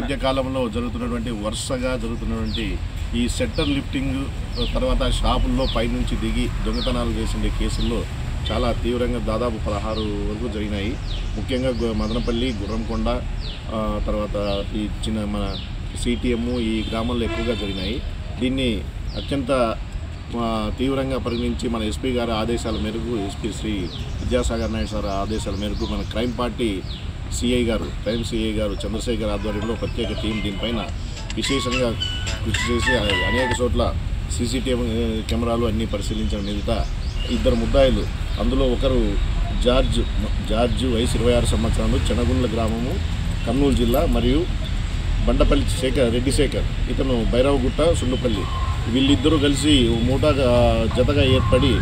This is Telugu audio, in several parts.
మధ్య కాలంలో జరుగుతున్నటువంటి వరుసగా జరుగుతున్నటువంటి ఈ సెట్టర్ లిఫ్టింగ్ తర్వాత షాపుల్లో పైనుంచి దిగి దొంగతనాలు చేసిన కేసుల్లో చాలా తీవ్రంగా దాదాపు 16 వరకు జరిగినాయి. ముఖ్యంగా మదనపల్లి, గుర్రంకొండ, తర్వాత ఈ చిన్న మన సిటిఎం ఈ గ్రామాల్లో ఎక్కువగా జరిగినాయి. దీన్ని అత్యంత తీవ్రంగా పరిగణించి మన ఎస్పీ గారి ఆదేశాల మేరకు, ఎస్పీ శ్రీ విద్యాసాగర్ నాయుడు సార్ ఆదేశాల మేరకు మన క్రైమ్ సిఐ గారు చంద్రశేఖర్ ఆధ్వర్యంలో ప్రత్యేక టీం దీనిపైన విశేషంగా కృషి చేసి అనేక చోట్ల సీసీటీవీ కెమెరాలు అన్నీ పరిశీలించిన మీదట 2 ముద్దాయిలు, అందులో ఒకరు జార్జ్ వయసు 26 సంవత్సరాలు, చెనగుండ్ల గ్రామము, కర్నూలు జిల్లా, మరియు బండపల్లి రెడ్డి శేఖర్, ఇతను బైరావగుట్ట, సుండుపల్లి, వీళ్ళిద్దరూ కలిసి మూటగా జతగా ఏర్పడి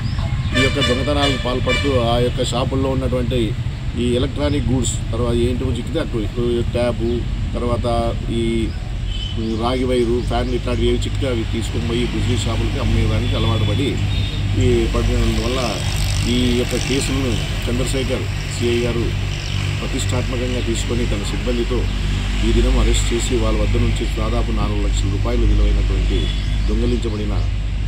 ఈ యొక్క దొంగతనాలకు పాల్పడుతూ ఆ యొక్క షాపుల్లో ఉన్నటువంటి ఈ ఎలక్ట్రానిక్ గూడ్స్ తర్వాత ఏంటి చిక్కితే అటు ట్యాబు, తర్వాత ఈ రాగి వైరు, ఫ్యాన్లు ఇట్లాంటివి ఏవి చిక్కితే అవి తీసుకొని పోయి బిజిలీ షాపులకి అమ్మేయడానికి అలవాటు పడి ఈ పడిన వల్ల ఈ యొక్క కేసులను చంద్రశేఖర్ సిఐ గారు ప్రతిష్టాత్మకంగా తీసుకొని తన సిబ్బందితో ఈ దినం అరెస్ట్ చేసి వాళ్ళ వద్ద నుంచి దాదాపు 4 లక్షల రూపాయలు విలువైనటువంటి దొంగలించబడిన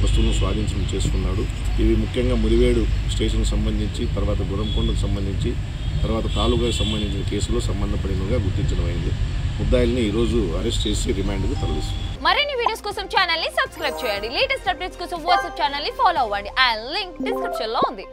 వస్తువులను స్వాధీనం చేసుకున్నాడు. ఇవి ముఖ్యంగా మురివేడు స్టేషన్కి సంబంధించి, తర్వాత గురంకొండకు సంబంధించి, తర్వాత తాలూకాకు సంబంధించిన కేసులో సంబంధపడినగా గుర్తించడమైంది. ముద్దాయిల్ని ఈరోజు అరెస్ట్ చేసి రిమాండ్కు తరలిస్తుంది. మరిన్ని వీడియోస్ కోసం ఛానల్ ని సబ్స్క్రైబ్ చేయండి. లేటెస్ట్ అప్డేట్స్ కోసం వాట్సాప్ ఛానల్ ని ఫాలో అవ్వండి. ఆ లింక్ డిస్క్రిప్షన్ లో ఉంది.